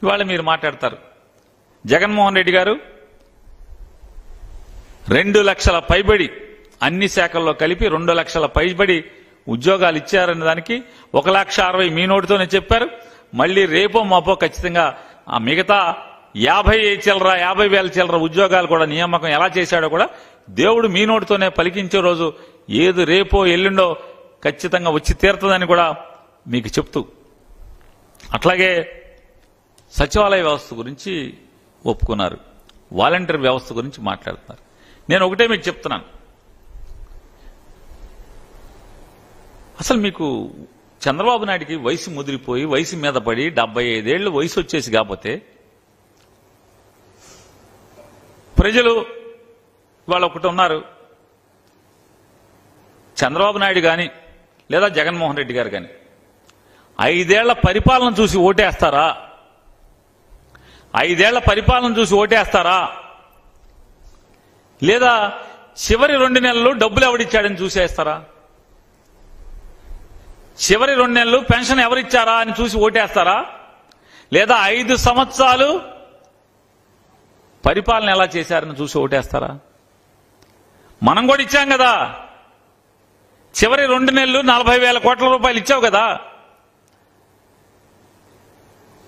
ఇవాళ మీరు మాట్లాడతారు. జగన్మోహన్ రెడ్డి గారు 2 లక్షల పైబడి అన్ని శాఖల్లో కలిపి 2 లక్షల పైబడి ఉద్యోగాలు ఇచ్చారనే దానికి 1,60,000 మీ నోటితోనే చెప్పారు. మళ్ళీ రేపో మాపో ఖచ్చితంగా ఆ మిగతా 50,000 చిల్లర ఉద్యోగాలు కూడా నియామకం ఎలా చేశాడో కూడా దేవుడు మీ నోటితోనే పలికించే రోజు ఏది రేపో ఎల్లుండో ఖచ్చితంగా వచ్చి తీరుతుందని కూడా మీకు చెప్తూ, అట్లాగే సచివాలయ వ్యవస్థ గురించి ఒప్పుకున్నారు, వాలంటీర్ వ్యవస్థ గురించి మాట్లాడుతున్నారు. నేను ఒకటే మీకు చెప్తున్నాను, అసలు మీకు చంద్రబాబు నాయుడికి వయసు ముదిరిపోయి వయసు మీద పడి 75 ఏళ్లు వయసు వచ్చేసి కాకపోతే ప్రజలు వాళ్ళు ఒకటి ఉన్నారు, చంద్రబాబు నాయుడు కానీ లేదా జగన్మోహన్ రెడ్డి గారు కానీ 5 ఏళ్ల పరిపాలన చూసి ఓటేస్తారా? 5 ఏళ్ల పరిపాలన చూసి ఓటేస్తారా? లేదా చివరి 2 నెలలు డబ్బులు ఎవడిచ్చాడని చూసేస్తారా? చివరి 2 నెలలు పెన్షన్ ఎవరిచ్చారా అని చూసి ఓటేస్తారా? లేదా 5 సంవత్సరాలు పరిపాలన ఎలా చేశారని చూసి ఓటేస్తారా? మనం కూడా ఇచ్చాం కదా, చివరి 2 నెలలు 40,000 కోట్ల రూపాయలు ఇచ్చావు కదా,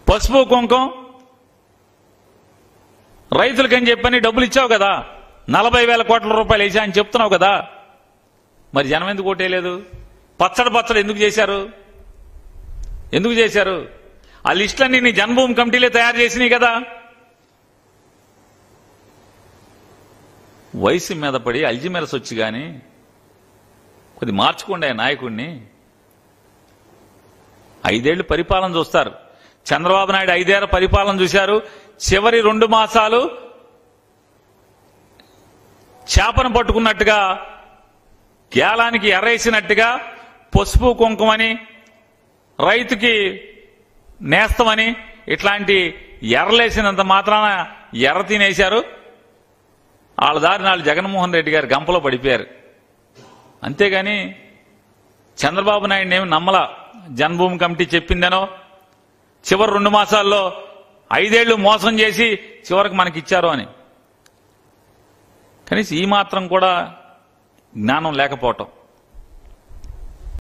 పసుపు కుంకం రైతులకని చెప్పని డబ్బులు ఇచ్చావు కదా, 40,000 కోట్ల రూపాయలు వేసా అని చెప్తున్నావు కదా. మరి జనం ఎందుకు ఓటేయలేదు? పచ్చడి ఎందుకు చేశారు? ఎందుకు చేశారు? ఆ లిస్టులన్నీ నీ జన్మభూమి కమిటీలే తయారు చేసినాయి కదా. వయసు మీద పడి అల్జిమెరస్ వచ్చి కానీ కొద్ది మార్చుకోండి ఆ నాయకుడిని. 5 ఏళ్లు పరిపాలన చూస్తారు. చంద్రబాబు నాయుడు 5 ఏళ్ల పరిపాలన చూశారు. చివరి 2 మాసాలు చేపను పట్టుకున్నట్టుగా, గేలానికి ఎర్రేసినట్టుగా పసుపు కుంకుమని, రైతుకి నేస్తమని ఇట్లాంటి ఎర్రలేసినంత మాత్రాన ఎర్ర తినేశారు. వాళ్ళ దారి నాళ్ళు జగన్మోహన్ రెడ్డి గారు గంపలో పడిపోయారు. అంతేగాని చంద్రబాబు నాయుడిని ఏమి నమ్మల. జన్మభూమి కమిటీ చెప్పిందనో చివరి 2 మాసాల్లో 5 ఏళ్లు మోసం చేసి చివరికి మనకిచ్చారు అని. కనీసం ఈ మాత్రం కూడా జ్ఞానం లేకపోవటం.